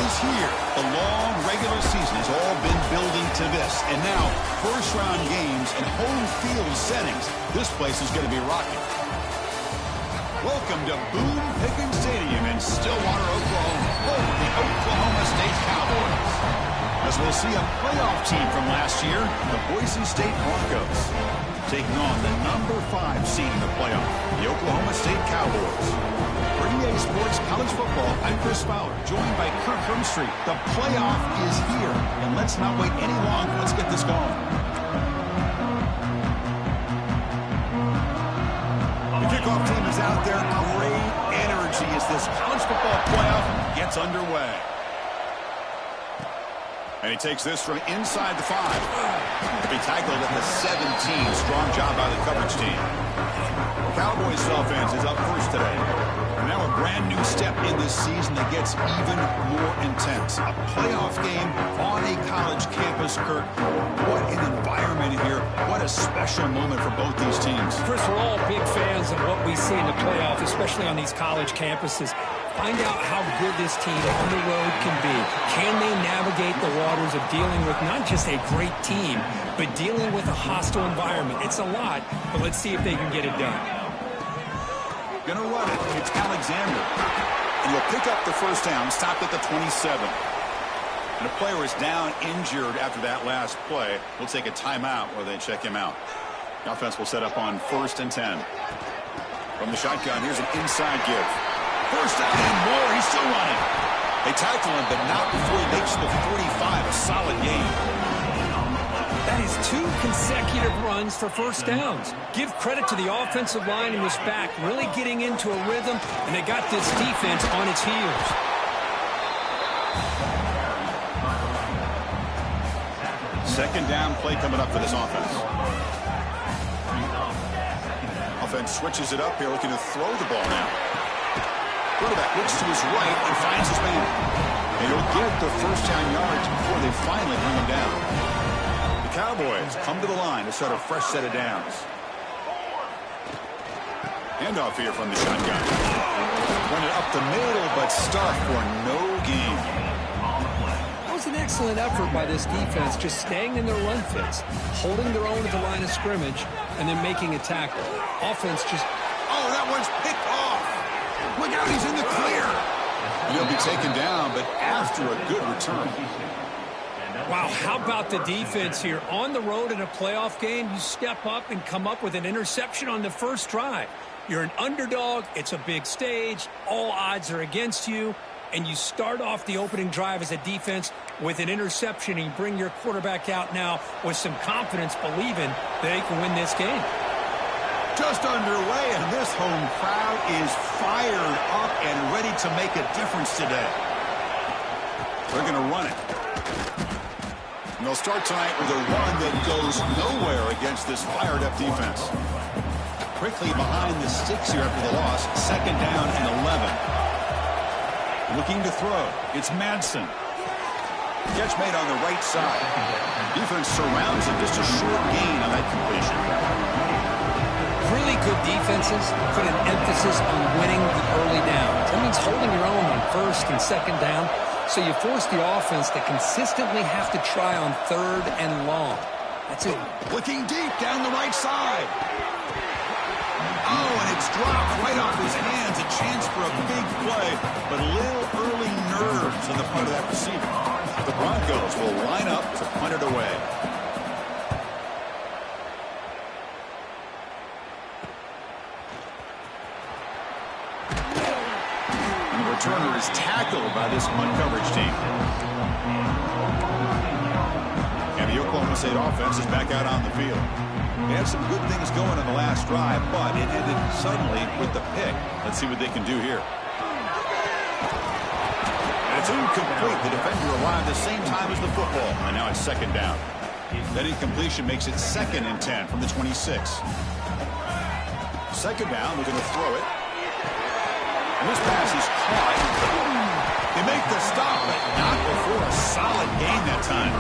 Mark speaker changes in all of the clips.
Speaker 1: is here. The long regular season has all been building to this. And now, first-round games in home field settings. This place is going to be rocking. Welcome to Boone Pickens Stadium in Stillwater, Oklahoma, home of the Oklahoma State Cowboys. As we'll see a playoff team from last year, the Boise State Broncos, taking on the number 5 seed in the playoff, the Oklahoma State Cowboys. For EA Sports College Football, I'm Chris Fowler, joined by Kirk Hermstreet. The playoff is here, and let's not wait any longer. Let's get this going. The kickoff team is out there. Great energy as this college football playoff gets underway. And he takes this from inside the 5. He tackled at the 17. Strong job by the coverage team. Cowboys offense is up first today. And now a brand new step in this season that gets even more intense. A playoff game on a college campus, Kirk. What an environment here. What a special moment for both these teams.
Speaker 2: Chris, we're all big fans of what we see in the playoffs, especially on these college campuses. Find out how good this team on the road can be. Can they navigate the waters of dealing with not just a great team, but dealing with a hostile environment? It's a lot, but let's see if they can get it done.
Speaker 1: Gonna run it. It's Alexander. And he'll pick up the first down, stopped at the 27. And a player is down injured after that last play. We'll take a timeout where they check him out. The offense will set up on 1st and 10. From the shotgun, here's an inside give. First down and more. He's still running. They tackle him, but not before he makes the 45. A solid gain.
Speaker 2: That is 2 consecutive runs for first downs. Give credit to the offensive line in this back, really getting into a rhythm, and they got this defense on its heels.
Speaker 1: Second down play coming up for this offense. Offense switches it up here, looking to throw the ball now. Quarterback looks to his right and finds his man. And he'll get the first down yards before they finally bring him down. The Cowboys come to the line to start a fresh set of downs. Handoff here from the shotgun. Run it up the middle, but stuffed for no gain.
Speaker 2: That was an excellent effort by this defense, just staying in their run fits, holding their own at the line of scrimmage, and then making a tackle. Offense just...
Speaker 1: Oh, that one's picked off. Look out, he's in the clear. He'll be taken down, but after a good return.
Speaker 2: Wow, how about the defense here? On the road in a playoff game, you step up and come up with an interception on the first drive. You're an underdog. It's a big stage. All odds are against you. And you start off the opening drive as a defense with an interception, and you bring your quarterback out now with some confidence, believing that they can win this game.
Speaker 1: Just underway, and this home crowd is fired up and ready to make a difference today. They're going to run it. And they'll start tonight with a run that goes nowhere against this fired-up defense. Quickly behind the sticks here after the loss. Second down and 11. Looking to throw. It's Madsen. Catch made on the right side. Defense surrounds him. Just a short gain on that completion.
Speaker 2: Really good defenses put an emphasis on winning the early downs. That means holding your own on first and second down, so you force the offense to consistently have to try on 3rd and long. That's it.
Speaker 1: Looking deep down the right side. Oh, and it's dropped right off his hands. A chance for a big play, but a little early nerves on the part of that receiver. The Broncos will line up to punt it away. Turner is tackled by this punt coverage team. And the Oklahoma State offense is back out on the field. They had some good things going on the last drive, but it ended suddenly with the pick. Let's see what they can do here. And it's incomplete. The defender arrived the same time as the football, and now it's second down. That incompletion makes it 2nd and 10 from the 26. Second down, we're going to throw it. And this pass is caught. They make the stop, but not before a solid gain that time.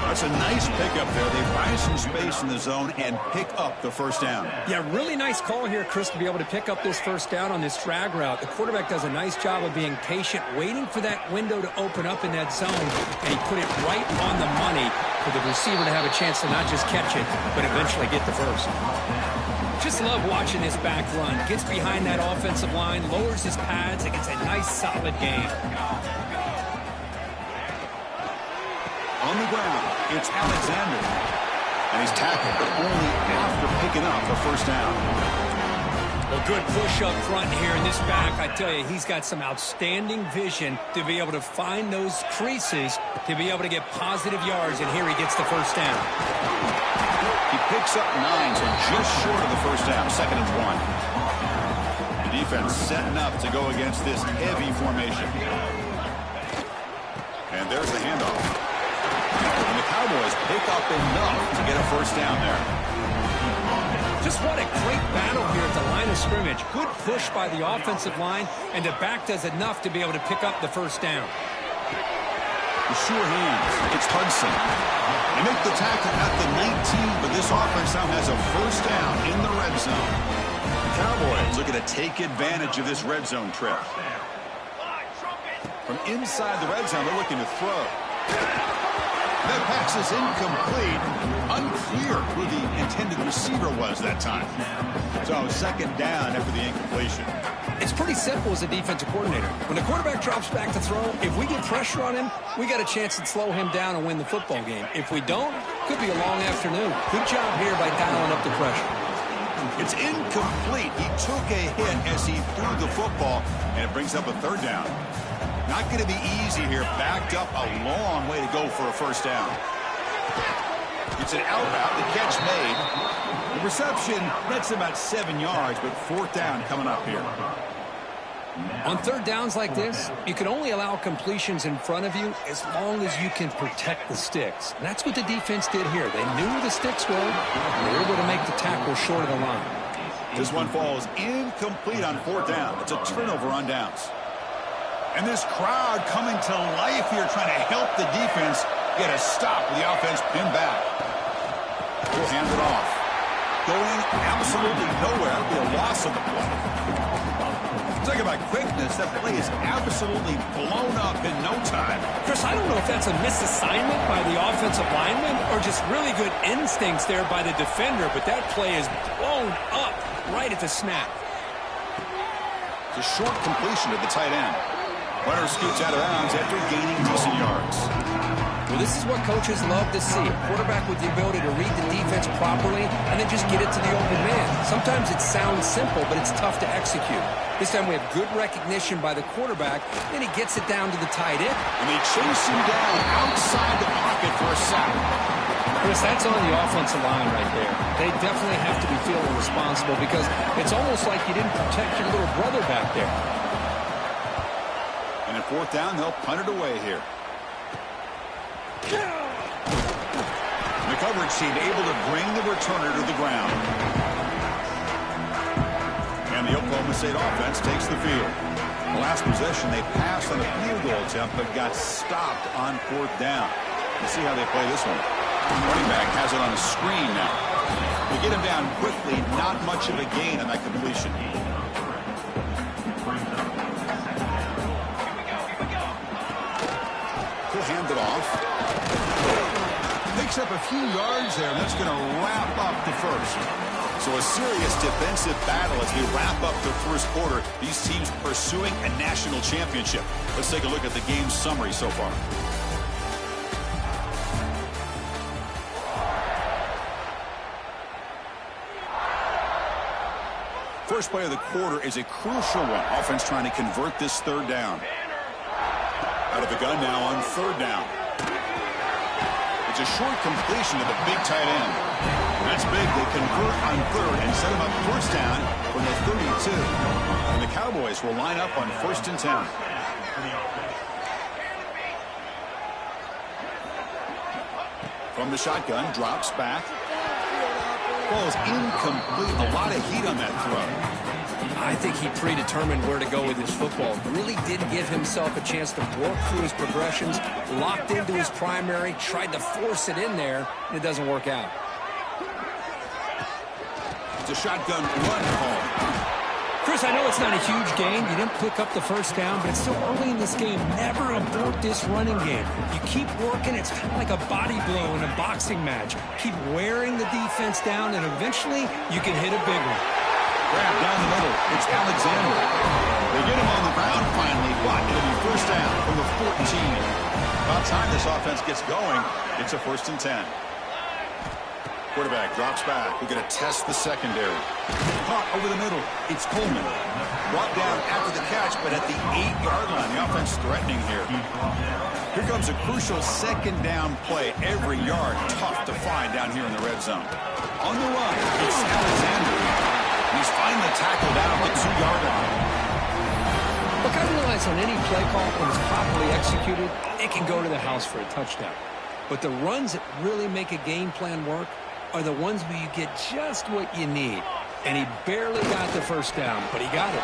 Speaker 1: That's It's a nice pickup there. They find some space in the zone and pick up the first down.
Speaker 2: Yeah, really nice call here, Chris, to be able to pick up this first down on this drag route. The quarterback does a nice job of being patient, waiting for that window to open up in that zone, and he put it right on the money for the receiver to have a chance to not just catch it, but eventually get the first. Just love watching this back run. Gets behind that offensive line, lowers his pads, and gets a nice, solid gain.
Speaker 1: On the ground, it's Alexander. And he's tackled, but only after picking up a first down.
Speaker 2: A good push up front here in this back. I tell you, he's got some outstanding vision to be able to find those creases, to be able to get positive yards, and here he gets the first down.
Speaker 1: He picks up 9, so just short of the first down, 2nd and 1. The defense setting up to go against this heavy formation. And there's the handoff. And the Cowboys pick up enough to get a first down there.
Speaker 2: Just what a great battle here at the line of scrimmage. Good push by the offensive line, and the back does enough to be able to pick up the first down.
Speaker 1: The sure hands. It's Hudson. They make the tackle at the 19, but this offense now has a first down in the red zone. The Cowboys looking to take advantage of this red zone trip. From inside the red zone, they're looking to throw. That pass is incomplete. Unclear who the intended receiver was that time. So 2nd down after the incompletion.
Speaker 2: It's pretty simple as a defensive coordinator. When the quarterback drops back to throw, if we get pressure on him, we got a chance to slow him down and win the football game. If we don't, could be a long afternoon. Good job here by dialing up the pressure.
Speaker 1: It's incomplete. He took a hit as he threw the football, and it brings up a 3rd down. Not going to be easy here. Backed up a long way to go for a first down. It's an out route. The catch made. The reception, that's about 7 yards, but 4th down coming up here.
Speaker 2: On 3rd downs like this, you can only allow completions in front of you as long as you can protect the sticks. And that's what the defense did here. They knew where the sticks were, and they were able to make the tackle short of the line.
Speaker 1: This one falls incomplete on 4th down. It's a turnover on downs. And this crowd coming to life here, trying to help the defense get a stop with the offense pinned back. We'll hand it off. Going absolutely nowhere. That'll be a loss of the play. Talking about quickness, that play is absolutely blown up in no time.
Speaker 2: Chris, I don't know if that's a misassignment by the offensive lineman or just really good instincts there by the defender, but that play is blown up right at the snap.
Speaker 1: It's a short completion to the tight end. Runner scoots out of bounds after gaining decent yards.
Speaker 2: Well, this is what coaches love to see. A quarterback with the ability to read the defense properly and then just get it to the open man. Sometimes it sounds simple, but it's tough to execute. This time we have good recognition by the quarterback, then he gets it down to the tight end.
Speaker 1: And they chase him down outside the pocket for a sack.
Speaker 2: Chris, that's on the offensive line right there. They definitely have to be feeling responsible because it's almost like you didn't protect your little brother back there.
Speaker 1: And at 4th down, they'll punt it away here. The coverage team able to bring the returner to the ground. And the Oklahoma State offense takes the field. The last possession, they passed on a field goal attempt, but got stopped on 4th down. Let's see how they play this one. The running back has it on a screen now. They get him down quickly, not much of a gain on that completion. He'll hand it off. Picks up a few yards there, and that's going to wrap up the first. So a serious defensive battle as we wrap up the first quarter. These teams pursuing a national championship. Let's take a look at the game summary so far. First play of the quarter is a crucial one. Offense trying to convert this 3rd down. Out of the gun now on 3rd down. It's a short completion to the big tight end. That's big. They convert on 3rd and set him up first down from the 32. And the Cowboys will line up on 1st and 10. From the shotgun, drops back. Ball is incomplete. A lot of heat on that throw.
Speaker 2: I think he predetermined where to go with his football. Really didn't give himself a chance to work through his progressions, locked into his primary, tried to force it in there, and it doesn't work out.
Speaker 1: It's a shotgun run call.
Speaker 2: Chris, I know it's not a huge game. You didn't pick up the first down, but it's still early in this game. Never abort this running game. You keep working. It's kind of like a body blow in a boxing match. Keep wearing the defense down, and eventually you can hit a big one.
Speaker 1: Grab down the middle. It's Alexander. They get him on the ground finally, but it'll be first down from the 14. About time this offense gets going. It's a 1st and 10. Quarterback drops back. We're going to test the secondary. Caught over the middle. It's Coleman. Brought down after the catch, but at the 8-yard line. The offense threatening here. Here comes a crucial 2nd down play. Every yard tough to find down here in the red zone. On the run, it's Alexander. He's finally tackled down the 2-yard line.
Speaker 2: Look, I realize on any play call, when it's properly executed, it can go to the house for a touchdown. But the runs that really make a game plan work are the ones where you get just what you need. And he barely got the first down, but he got it.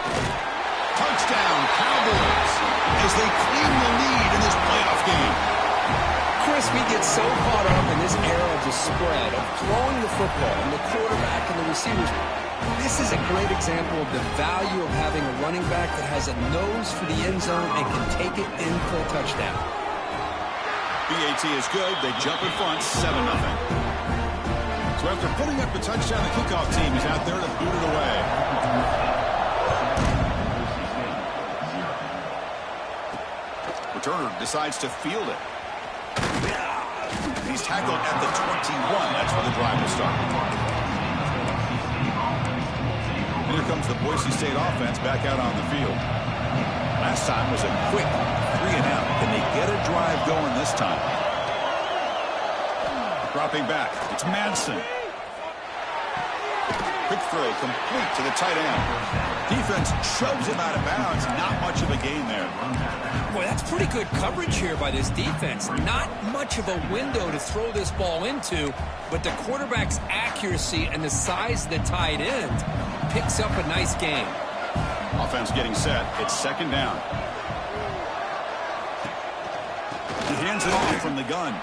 Speaker 1: Touchdown, Cowboys, as they claim the lead in this playoff game.
Speaker 2: Chris, we get so caught up in this era of the spread, of throwing the football, and the quarterback and the receivers. This is a great example of the value of having a running back that has a nose for the end zone and can take it in for a touchdown.
Speaker 1: BAT is good. They jump in front, 7-0. So after putting up the touchdown, the kickoff team is out there to boot it away. Returner decides to field it. He's tackled at the 21. That's where the drive will start. And here comes the Boise State offense back out on the field. Last time was a quick 3-and-out. Can they get a drive going this time? Dropping back, it's Manson. Quick throw, complete to the tight end. Defense shoves him out of bounds. Not much of a gain there.
Speaker 2: Boy, that's pretty good coverage here by this defense. Not much of a window to throw this ball into, but the quarterback's accuracy and the size of the tight end picks up a nice gain.
Speaker 1: Offense getting set. It's 2nd down. He hands it off from the gun.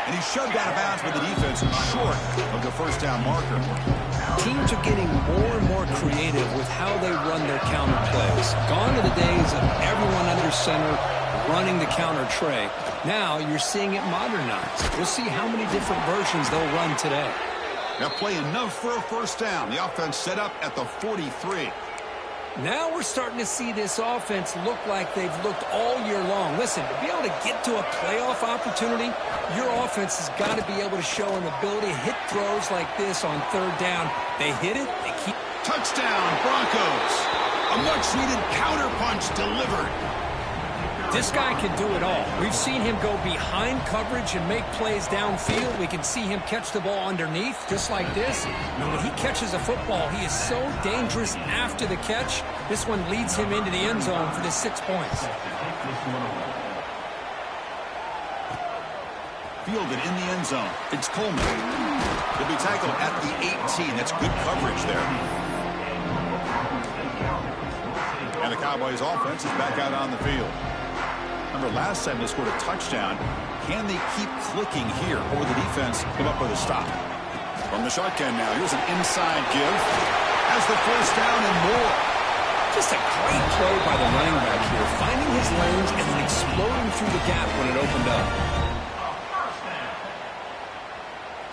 Speaker 1: And he's shoved out of bounds with the defense short of the first down marker.
Speaker 2: Teams are getting more and more creative with how they run their counter plays. Gone are the days of everyone under center running the counter tray. Now you're seeing it modernized. We'll see how many different versions they'll run today.
Speaker 1: Now play enough for a first down. The offense set up at the 43.
Speaker 2: Now we're starting to see this offense look like they've looked all year long. Listen, to be able to get to a playoff opportunity, your offense has got to be able to show an ability to hit throws like this on 3rd down. They hit it, they keep...
Speaker 1: Touchdown, Broncos. A much-needed counterpunch delivered.
Speaker 2: This guy can do it all. We've seen him go behind coverage and make plays downfield. We can see him catch the ball underneath, just like this. And when he catches a football, he is so dangerous after the catch. This one leads him into the end zone for the 6 points.
Speaker 1: Fielded in the end zone. It's Coleman. He'll be tackled at the 18. That's good coverage there. And the Cowboys offense is back out on the field. Remember, last time they scored a touchdown. Can they keep clicking here, or will the defense come up with a stop? From the shotgun now, here's an inside give. Has the first down and more.
Speaker 2: Just a great play by the running back here, finding his lanes and then exploding through the gap when it opened up.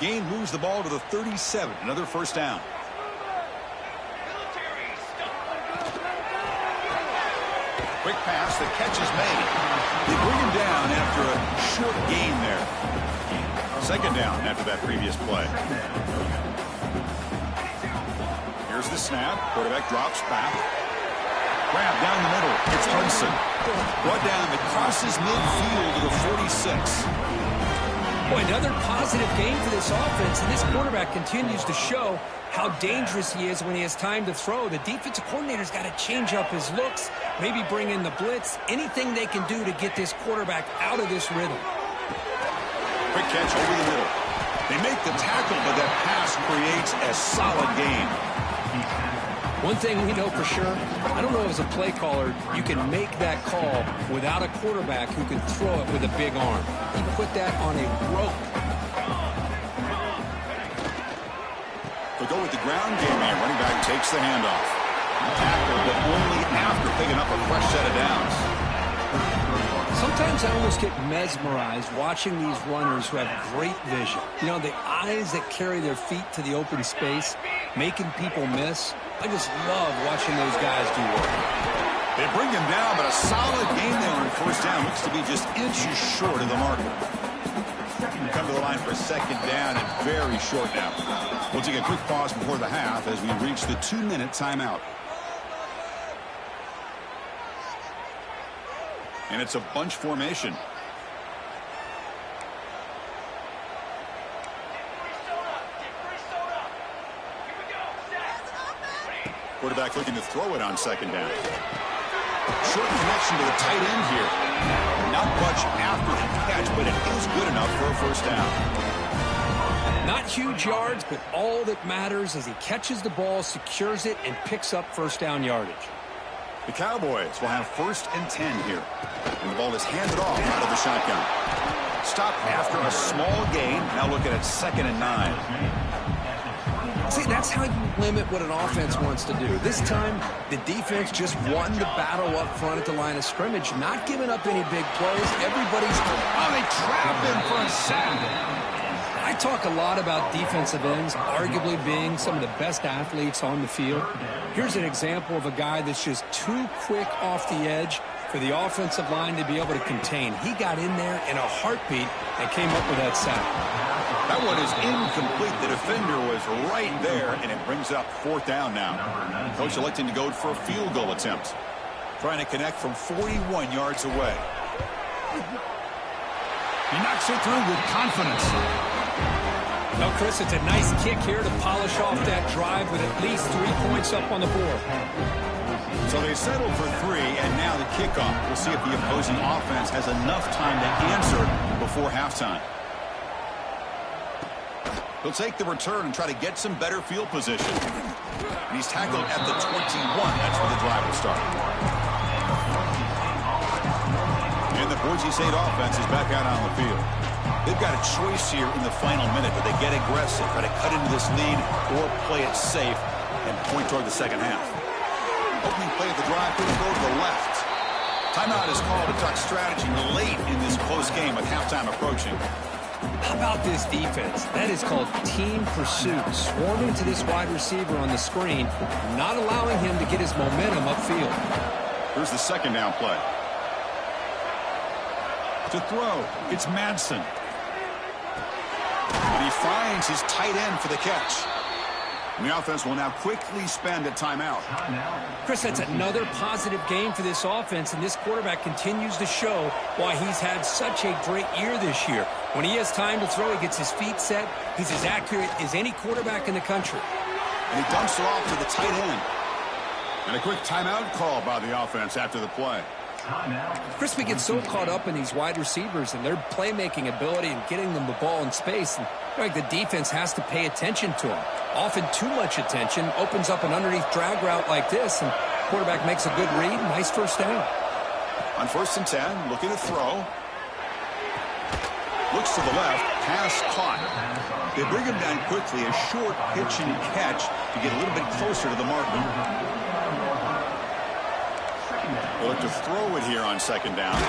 Speaker 1: Gain moves the ball to the 37. Another first down. Quick pass, the catch is made. They bring him down after a short gain there. 2nd down after that previous play. Here's the snap. Quarterback drops back. Grab down the middle. It's Hudson. Brought down across his midfield to the 46.
Speaker 2: Boy, another positive game for this offense, and this quarterback continues to show how dangerous he is when he has time to throw. The defensive coordinator's got to change up his looks, maybe bring in the blitz, anything they can do to get this quarterback out of this rhythm.
Speaker 1: Quick catch over the middle. They make the tackle, but that pass creates a solid gain.
Speaker 2: One thing we know for sure, I don't know as a play caller, you can make that call without a quarterback who can throw it with a big arm. He put that on a rope.
Speaker 1: They'll go with the ground game here. Running back takes the handoff. Tackle, but only after picking up a fresh set of downs.
Speaker 2: Sometimes I almost get mesmerized watching these runners who have great vision. You know, the eyes that carry their feet to the open space, making people miss. I just love watching those guys do work.
Speaker 1: They bring him down, but a solid game there on first down. Looks to be just inches short of the marker. Come to the line for a second down and very short now. We'll take a quick pause before the half as we reach the 2-minute timeout. And it's a bunch formation. Quarterback looking to throw it on second down. Short connection to the tight end here. Not much after the catch, but it is good enough for a first down.
Speaker 2: Not huge yards, but all that matters is he catches the ball, secures it, and picks up first down yardage.
Speaker 1: The Cowboys will have 1st and 10 here. And the ball is handed off out of the shotgun. Stop after a small gain. Now looking at 2nd and 9.
Speaker 2: See, that's how you limit what an offense wants to do. This time, the defense just won the battle up front at the line of scrimmage, not giving up any big plays. Everybody's...
Speaker 1: Oh, they trap him for a sack.
Speaker 2: I talk a lot about defensive ends arguably being some of the best athletes on the field. Here's an example of a guy that's just too quick off the edge for the offensive line to be able to contain. He got in there in a heartbeat and came up with that sack.
Speaker 1: That one is incomplete. The defender was right there, and it brings up 4th down now. Coach electing to go for a field goal attempt. Trying to connect from 41 yards away.
Speaker 3: He knocks it through with confidence.
Speaker 2: Well, Chris, it's a nice kick here to polish off that drive with at least 3 points up on the board.
Speaker 1: So they settled for 3, and now the kickoff. We'll see if the opposing offense has enough time to answer before halftime. He'll take the return and try to get some better field position. And he's tackled at the 21. That's where the drive will start. And the Boise State offense is back out on the field. They've got a choice here in the final minute. Do they get aggressive, try to cut into this lead, or play it safe and point toward the second half? Opening play of the drive could go to the left. Timeout is called to talk strategy late in this close game with halftime approaching.
Speaker 2: How about this defense? That is called team pursuit. Swarming to this wide receiver on the screen, not allowing him to get his momentum upfield.
Speaker 1: Here's the second down play. To throw, it's Madsen. And he finds his tight end for the catch. And the offense will now quickly spend a timeout.
Speaker 2: Chris, that's another positive game for this offense, and this quarterback continues to show why he's had such a great year this year. When he has time to throw, he gets his feet set. He's as accurate as any quarterback in the country.
Speaker 1: And he dumps it off to the tight end. And a quick timeout call by the offense after the play.
Speaker 2: Chris, we get so caught up in these wide receivers and their playmaking ability and getting them the ball in space. And like the defense has to pay attention to them. Often too much attention opens up an underneath drag route like this, and quarterback makes a good read. Nice first down.
Speaker 1: On 1st and 10, looking to throw. Looks to the left, pass caught. They bring him down quickly, a short pitch and catch to get a little bit closer to the marker. They look to throw it here on second down.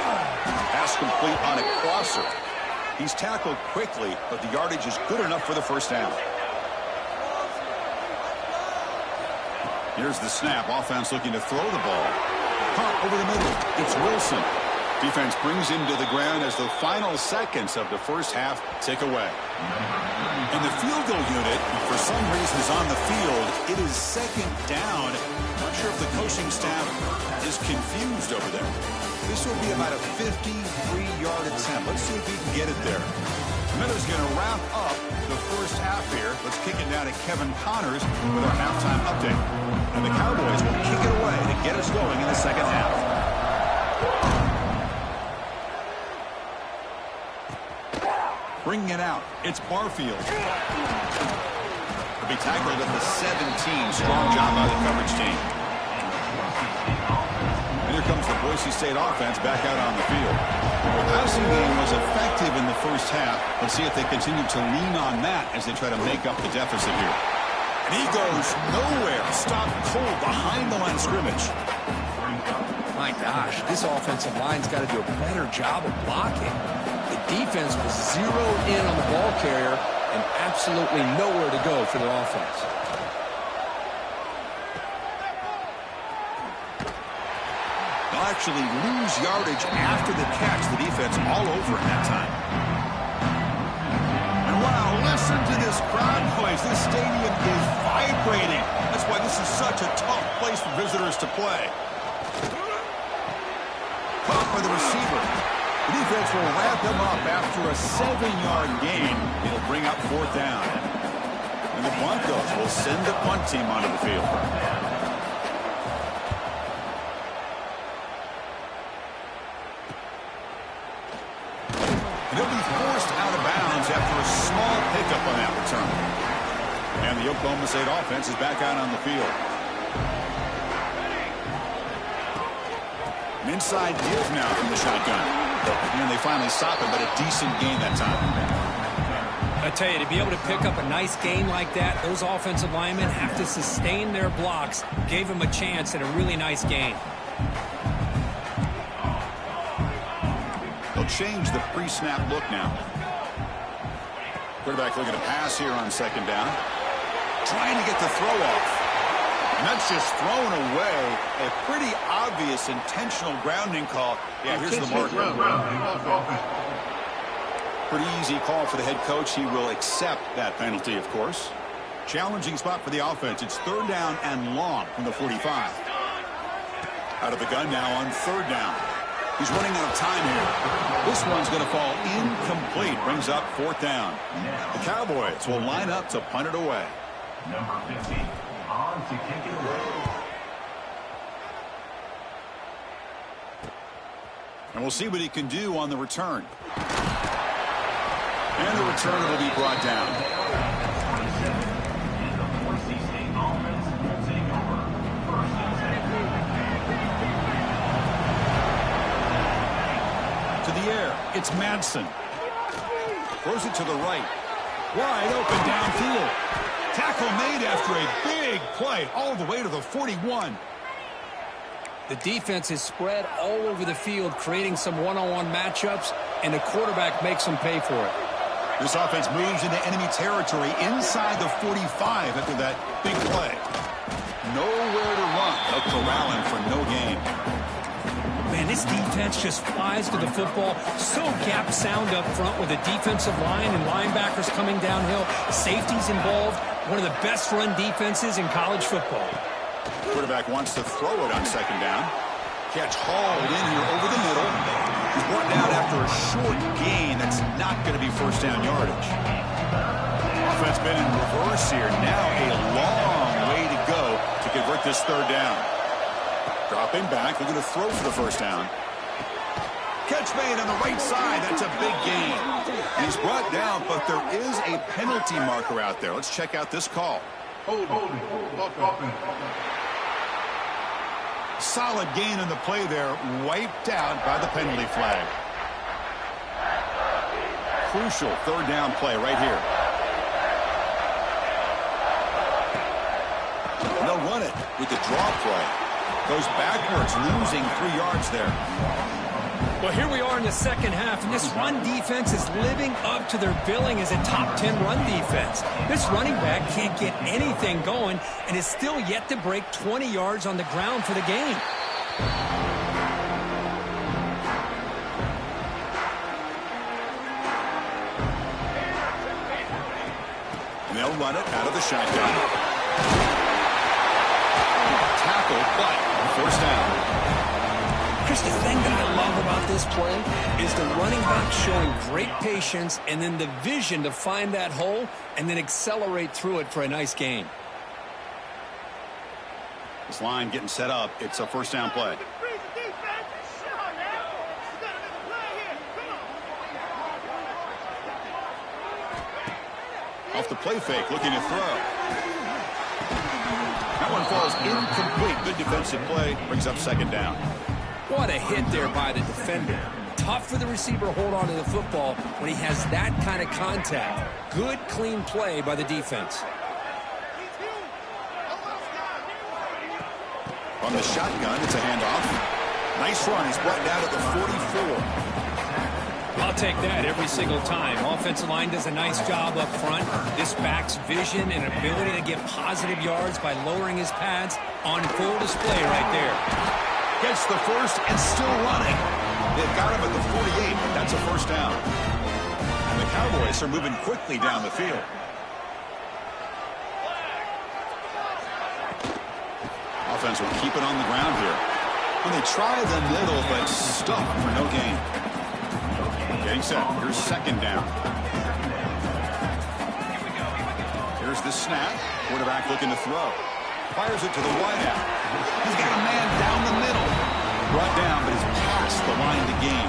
Speaker 1: Pass complete on a crosser. He's tackled quickly, but the yardage is good enough for the first down. Here's the snap. Offense looking to throw the ball. Caught over the middle. It's Wilson. Defense brings him to the ground as the final seconds of the first half tick away. And the field goal unit, for some reason, is on the field. It is second down. Not sure if the coaching staff is confused over there. This will be about a 53-yard attempt. Let's see if he can get it there. Miller's going to wrap up the first half here. Let's kick it down to Kevin Connors with our halftime update. And the Cowboys will kick it away to get us going in the second half. Bringing it out, it's Barfield. He'll be tackled at the 17. Strong job by the coverage team. And here comes the Boise State offense back out on the field. The passing game was effective in the first half. Let's see if they continue to lean on that as they try to make up the deficit here. And he goes nowhere. Stopped cold behind the line of scrimmage.
Speaker 2: My gosh, this offensive line's got to do a better job of blocking. The defense was zeroed in on the ball carrier and absolutely nowhere to go for their offense.
Speaker 1: They'll actually lose yardage after the catch. The defense all over in that time. And wow, listen to this crowd noise. This stadium is vibrating. That's why this is such a tough place for visitors to play. Caught by the receiver. The defense will wrap them up after a 7-yard gain. It'll bring up 4th down. And the Broncos will send the punt team onto the field. And he'll be forced out of bounds after a small pickup on that return. And the Oklahoma State offense is back out on the field. An inside give now from the shotgun. And they finally stop it, but a decent gain that time.
Speaker 2: I tell you, to be able to pick up a nice gain like that, those offensive linemen have to sustain their blocks. Gave them a chance at a really nice gain.
Speaker 1: They'll change the pre-snap look now. Quarterback looking to pass here on 2nd down. Trying to get the throw off. And that's just thrown away. A pretty obvious intentional grounding call. Yeah, here's the marker. Pretty easy call for the head coach. He will accept that penalty, of course. Challenging spot for the offense. It's 3rd down and long from the 45. Out of the gun now on 3rd down. He's running out of time here. This one's going to fall incomplete. Brings up 4th down. The Cowboys will line up to punt it away.
Speaker 4: Number 50 on to kick it away.
Speaker 1: And we'll see what he can do on the return. And the return will be brought down.
Speaker 4: And the Boise State offense will take over. 1st and 10.
Speaker 1: To the air, it's Madsen. Throws it to the right. Wide open downfield. Tackle made after a big play all the way to the 41.
Speaker 2: The defense is spread all over the field, creating some one-on-one matchups, and the quarterback makes them pay for it.
Speaker 1: This offense moves into enemy territory inside the 45 after that big play. Nowhere to run. They'll corral him for no gain.
Speaker 2: Man, this defense just flies to the football. So gap sound up front with the defensive line and linebackers coming downhill. Safeties involved. One of the best run defenses in college football.
Speaker 1: Quarterback wants to throw it on 2nd down. Catch hauled in here over the middle. He's brought down after a short gain. That's not going to be 1st down yardage. Offense been in reverse here. Now a long way to go to convert this 3rd down. Dropping back, looking to throw for the 1st down. Catch made on the right side. That's a big gain. He's brought down, but there is a penalty marker out there. Let's check out this call. Solid gain in the play there, wiped out by the penalty flag. Crucial 3rd down play right here. And they'll run it with the draw play. Goes backwards, losing 3 yards there.
Speaker 2: Well, here we are in the 2nd half, and this run defense is living up to their billing as a top 10 run defense. This running back can't get anything going and is still yet to break 20 yards on the ground for the game.
Speaker 1: And they'll run it out of the shotgun. Tackle, but 1st down.
Speaker 2: Chris, the thing that I love about this play is the running back showing great patience and then the vision to find that hole and then accelerate through it for a nice gain.
Speaker 1: This line getting set up. It's a 1st down play. Off the play fake, looking to throw. That one falls incomplete. Good defensive play. Brings up second down.
Speaker 2: What a hit there by the defender. Tough for the receiver to hold on to the football when he has that kind of contact. Good, clean play by the defense.
Speaker 1: From the shotgun, it's a handoff. Nice run. He's brought down at the 44.
Speaker 2: I'll take that every single time. Offensive line does a nice job up front. This back's vision and ability to get positive yards by lowering his pads on full display right there.
Speaker 1: Gets the first and still running. They've got him at the 48. That's a first down. And the Cowboys are moving quickly down the field. Offense will keep it on the ground here. And they try the middle, but stuck for no gain. Getting set. Here's second down. Here's the snap. Quarterback looking to throw. Fires it to the wideout. He's got a man down the middle. Brought down, but is past the line to gain.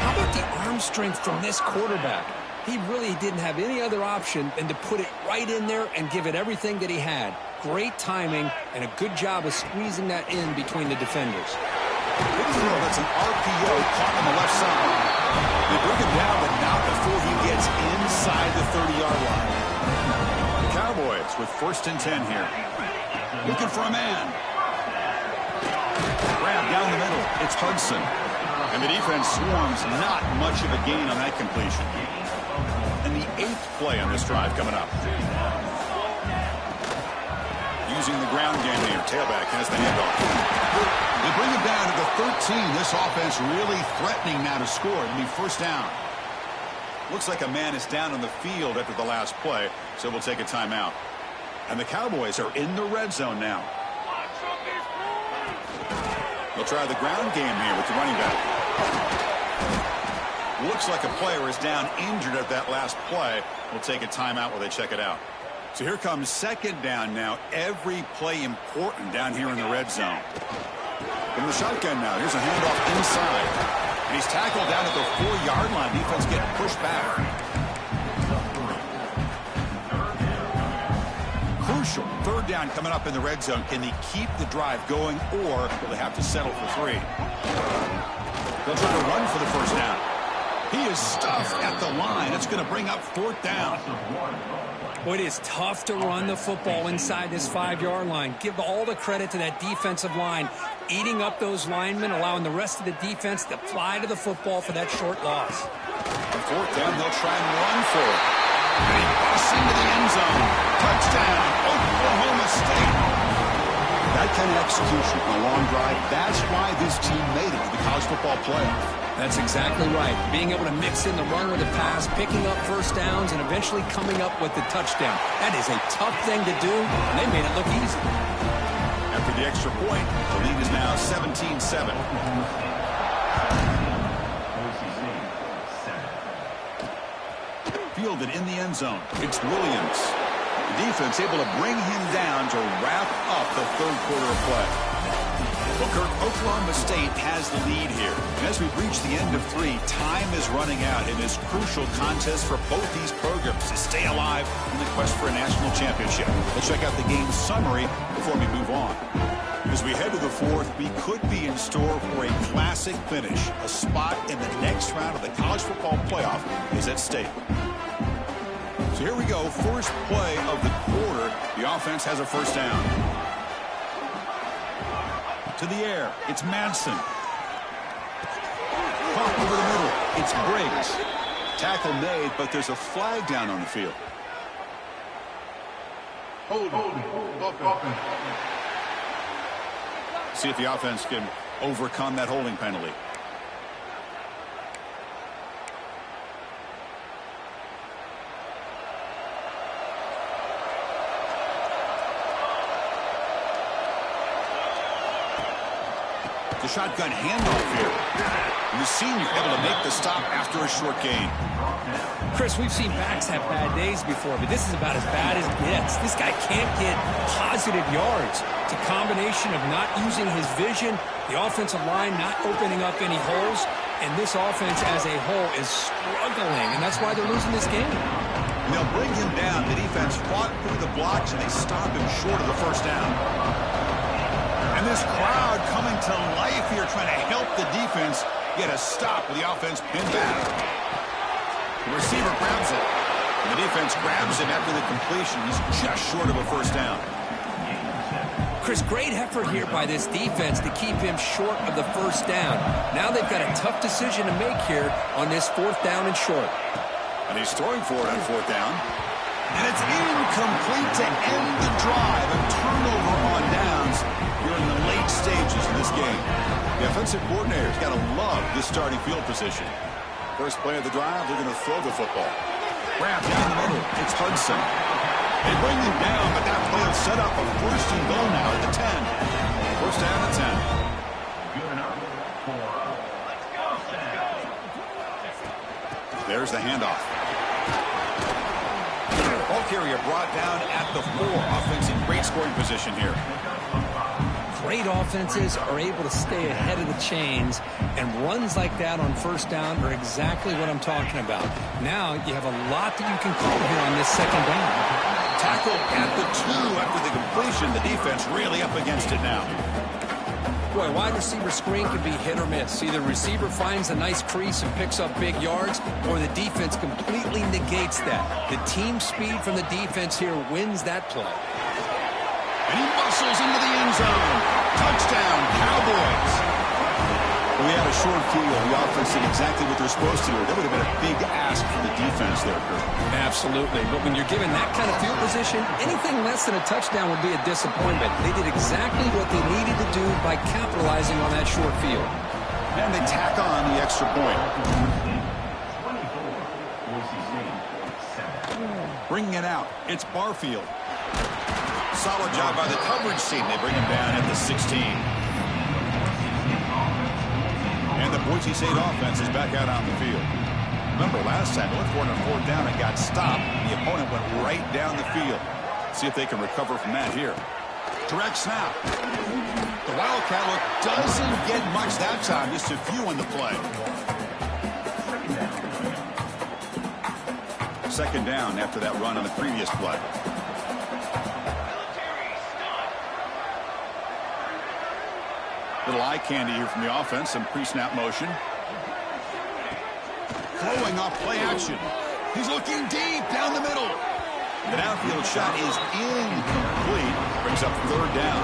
Speaker 2: How about the arm strength from this quarterback? He really didn't have any other option than to put it right in there and give it everything that he had. Great timing and a good job of squeezing that in between the defenders.
Speaker 1: Big throw. That's an RPO caught on the left side. They bring him down, but not before he gets inside the 30-yard line. The Cowboys with 1st and 10 here. Looking for a man. Grab down the middle. It's Hudson. And the defense swarms. Not much of a gain on that completion. And the 8th play on this drive coming up. Using the ground game here. Tailback has the handoff. They bring him down to the 13. This offense really threatening now to score. It'll be first down. Looks like a man is down on the field after the last play, so we'll take a timeout. And the Cowboys are in the red zone now. They'll try the ground game here with the running back. Looks like a player is down injured at that last play. We'll take a timeout while they check it out. So here comes second down now. Every play important down here in the red zone. From the shotgun now, here's a handoff inside. And he's tackled down at the 4-yard line. Defense getting pushed back. Crucial. Third down coming up in the red zone. Can they keep the drive going, or will they have to settle for 3? They'll try to run for the first down. He is stuffed at the line. It's going to bring up 4th down.
Speaker 2: Well, it is tough to run the football inside this 5-yard line. Give all the credit to that defensive line, eating up those linemen, allowing the rest of the defense to fly to the football for that short loss.
Speaker 1: On 4th down, they'll try and run for it. And he busts into the end zone. Touchdown, Oklahoma State. That kind of execution on a long drive, that's why this team made it to the college football playoff.
Speaker 2: That's exactly right. Being able to mix in the run or the pass, picking up first downs, and eventually coming up with the touchdown. That is a tough thing to do, and they made it look easy.
Speaker 1: After the extra point, the lead is now 17-7. Fielded in the end zone. It's Williams. The defense able to bring him down to wrap up the 3rd quarter of play. Well, Kirk, Oklahoma State has the lead here. And as we reach the end of 3, time is running out in this crucial contest for both these programs to stay alive in the quest for a national championship. We'll check out the game summary before we move on. As we head to the 4th, we could be in store for a classic finish. A spot in the next round of the college football playoff is at stake. So here we go. First play of the quarter. The offense has a first down. To the air. It's Madsen. Pump over the middle. It's Briggs. Tackle made, but there's a flag down on the field. See if the offense can overcome that holding penalty. The shotgun handoff here. And the senior able to make the stop after a short gain.
Speaker 2: Chris, we've seen backs have bad days before, but this is about as bad as it gets. This guy can't get positive yards. It's a combination of not using his vision, the offensive line not opening up any holes, and this offense as a whole is struggling, and that's why they're losing this game.
Speaker 1: And they'll bring him down. The defense fought through the blocks, and they stop him short of the first down. And this crowd coming to life here, trying to help the defense get a stop with the offense pinned back. The receiver grabs it. And the defense grabs him after the completion. He's just short of a first down.
Speaker 2: Chris, great effort here by this defense to keep him short of the first down. Now they've got a tough decision to make here on this 4th down and short.
Speaker 1: And he's throwing for it on 4th down. And it's incomplete to end the drive. A turnover on downs here in the late stages of this game. The offensive coordinator's got to love this starting field position. First play of the drive, they're going to throw the football. Grab down the middle. It's Hudson. They bring him down, but that play will set up a 1st and goal now at the 10. 1st down at 10.
Speaker 4: Good enough for
Speaker 1: There's the handoff. Ball carrier brought down at the 4. Offense in great scoring position here.
Speaker 2: Great offenses are able to stay ahead of the chains, and runs like that on 1st down are exactly what I'm talking about. Now you have a lot that you can call here on this 2nd down.
Speaker 1: Tackle at the 2 after the completion. The defense really up against it now.
Speaker 2: Boy, wide receiver screen can be hit or miss. Either receiver finds a nice crease and picks up big yards, or the defense completely negates that. The team speed from the defense here wins that play.
Speaker 1: And he muscles into the end zone. Touchdown, Cowboys. We had a short field. The offense did exactly what they're supposed to do. That would have been a big ask for the defense there, Kurt.
Speaker 2: Absolutely. But when you're given that kind of field position, anything less than a touchdown would be a disappointment. They did exactly what they needed to do by capitalizing on that short field.
Speaker 1: And they tack on the extra point.
Speaker 4: 24,
Speaker 1: Bringing it out. It's Barfield. Solid job by the coverage team. They bring him down at the 16. And the Boise State offense is back out on the field. Remember, last time they went for it on 4th down and got stopped. The opponent went right down the field. See if they can recover from that here. Direct snap. The Wildcat look doesn't get much that time. Just a few on the play. 2nd down after that run on the previous play. Little eye candy here from the offense. Some pre-snap motion. Throwing off play action. He's looking deep down the middle. The downfield shot is incomplete. Brings up 3rd down.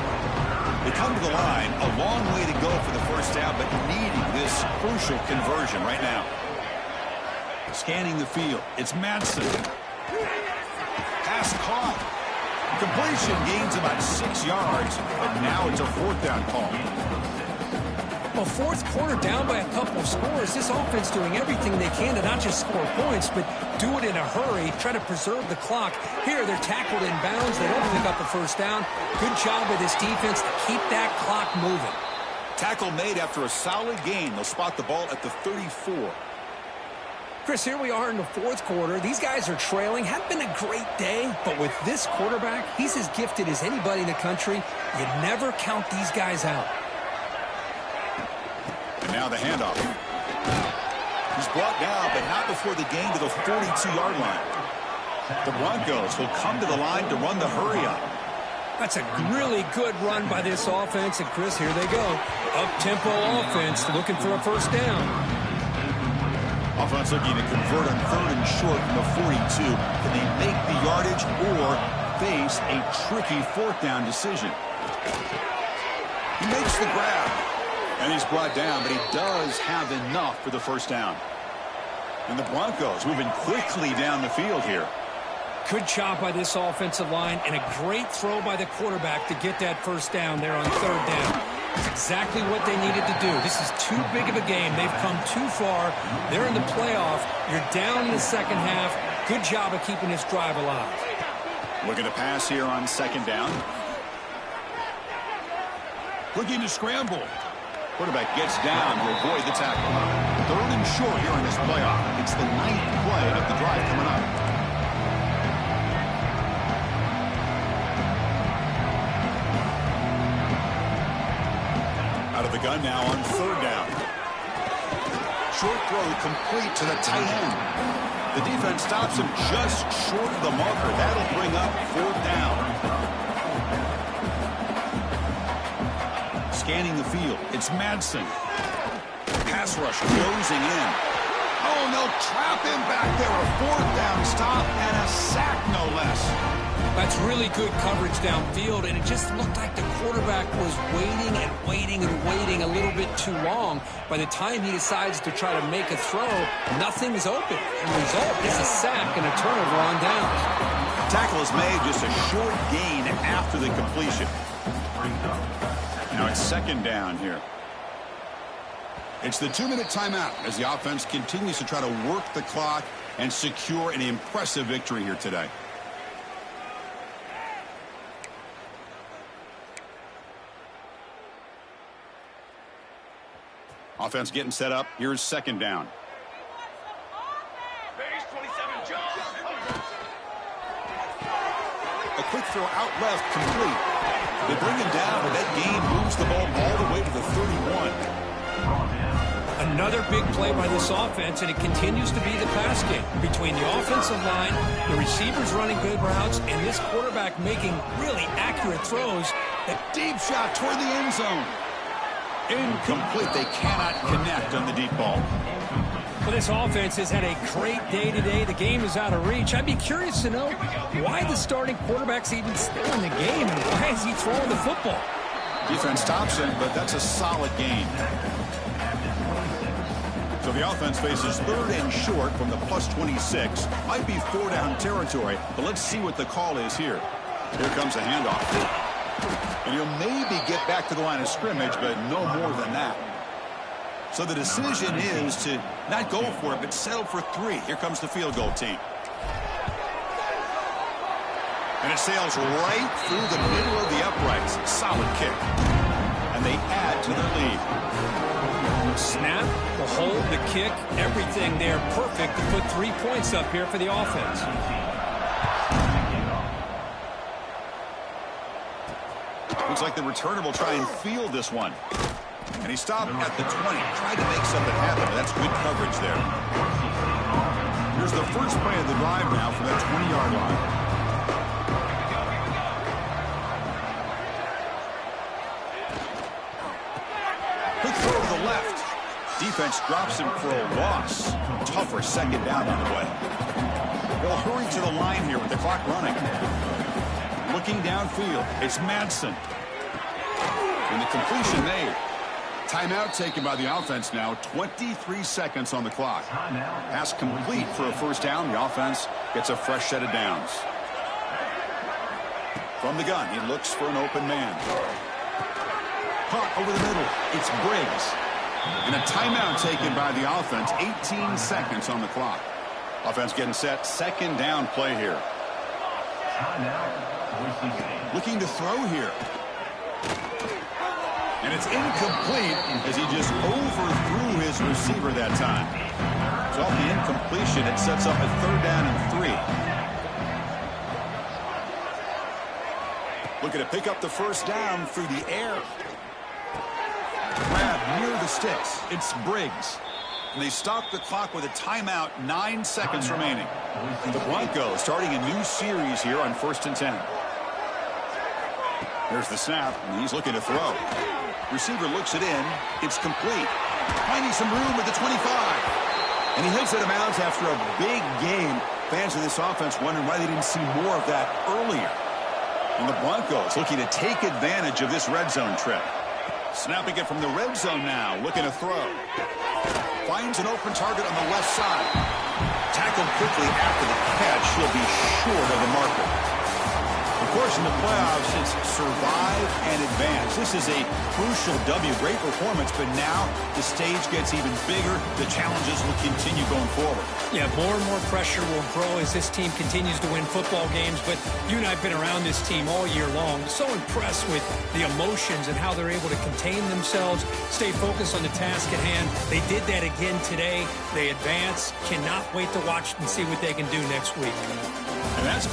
Speaker 1: They come to the line. A long way to go for the 1st down, but needing this crucial conversion right now. Scanning the field. It's Madsen. Pass caught. Completion gains about 6 yards, but now it's a 4th down call.
Speaker 2: Well, 4th quarter down by a couple of scores. This offense doing everything they can to not just score points, but do it in a hurry, try to preserve the clock. Here, they're tackled in bounds. They don't pick up the 1st down. Good job by this defense to keep that clock moving.
Speaker 1: Tackle made after a solid gain. They'll spot the ball at the 34.
Speaker 2: Chris, here we are in the 4th quarter. These guys are trailing. Hadn't been a great day, but with this quarterback, he's as gifted as anybody in the country. You never count these guys out.
Speaker 1: And now the handoff. He's brought down, but not before the gain to the 42-yard line. The Broncos will come to the line to run the hurry-up.
Speaker 2: That's a really good run by this offense. And, Chris, here they go. Up-tempo offense looking for a 1st down.
Speaker 1: Offense looking to convert on 3rd and short from the 42. Can they make the yardage or face a tricky 4th down decision? He makes the grab. And he's brought down, but he does have enough for the 1st down. And the Broncos moving quickly down the field here.
Speaker 2: Good job by this offensive line, and a great throw by the quarterback to get that 1st down there on 3rd down. It's exactly what they needed to do. This is too big of a game. They've come too far. They're in the playoff. You're down in the 2nd half. Good job of keeping this drive alive.
Speaker 1: Looking to pass here on 2nd down. Looking to scramble. Quarterback gets down to avoid the tackle. 3rd and short here in this playoff. It's the 9th play of the drive coming up. Out of the gun now on 3rd down. Short throw complete to the tight end. The defense stops him just short of the marker. That'll bring up 4th down. Scanning the field, it's Madsen. Pass rush closing in. Oh, and they'll trap him back there. A 4th down stop and a sack, no less.
Speaker 2: That's really good coverage downfield, and it just looked like the quarterback was waiting and waiting and waiting a little bit too long. By the time he decides to try to make a throw, nothing's open. The result is a sack and a turnover on downs.
Speaker 1: Tackle is made, just a short gain after the completion. Now it's 2nd down here. It's the 2-minute timeout as the offense continues to try to work the clock and secure an impressive victory here today. Offense getting set up. Here's 2nd down.
Speaker 4: Base 27, Jones.
Speaker 1: A quick throw out left, complete. They bring him down, and that gain moves the ball all the way to the 31.
Speaker 2: Another big play by this offense, and it continues to be the pass game. Between the offensive line, the receivers running good routes, and this quarterback making really accurate throws.
Speaker 1: A deep shot toward the end zone. Incomplete. They cannot connect on the deep ball.
Speaker 2: Well, this offense has had a great day today. The game is out of reach. I'd be curious to know why the starting quarterback's even still in the game, and why is he throwing the football?
Speaker 1: Defense stops him, but that's a solid gain. So the offense faces 3rd and short from the +26. Might be 4-down territory, but let's see what the call is here. Here comes the handoff. And he'll maybe get back to the line of scrimmage, but no more than that. So the decision is to not go for it, but settle for 3. Here comes the field goal team. And it sails right through the middle of the uprights. Solid kick. And they add to their lead.
Speaker 2: Snap, the hold, the kick, everything there perfect to put 3 points up here for the offense.
Speaker 1: Looks like the returner will try and field this one. And he stopped at the 20. Tried to make something happen, but that's good coverage there. Here's the first play of the drive now from that 20-yard line. Quick throw to the left. Defense drops him for a loss. Tougher 2nd down on the way. They'll hurry to the line here with the clock running. Looking downfield, it's Madsen. And the completion made. Timeout taken by the offense now. 23 seconds on the clock. Pass complete for a 1st down. The offense gets a fresh set of downs. From the gun, he looks for an open man. Caught over the middle. It's Briggs. And a timeout taken by the offense. 18 seconds on the clock. Offense getting set. 2nd down play here. Looking to throw here. And it's incomplete as he just overthrew his receiver that time. So off the incompletion, it sets up a 3rd down and 3. Looking to pick up the 1st down through the air. Grab near the sticks. It's Briggs. And they stop the clock with a timeout. 9 seconds remaining. The Broncos starting a new series here on 1st and 10. There's the snap, and he's looking to throw. Receiver looks it in. It's complete. Finding some room at the 25. And he heads out of bounds after a big game. Fans of this offense wondering why they didn't see more of that earlier. And the Broncos looking to take advantage of this red zone trip. Snapping it from the red zone now, looking to throw. Finds an open target on the left side. Tackled quickly after the catch. He'll be short of the marker. Of course, in the playoffs, it's survive and advance. This is a crucial W. Great performance, but now the stage gets even bigger. The challenges will continue going forward.
Speaker 2: Yeah, more and more pressure will grow as this team continues to win football games, but you and I have been around this team all year long. So impressed with the emotions and how they're able to contain themselves, stay focused on the task at hand. They did that again today. They advance. Cannot wait to watch and see what they can do next week.
Speaker 1: And that's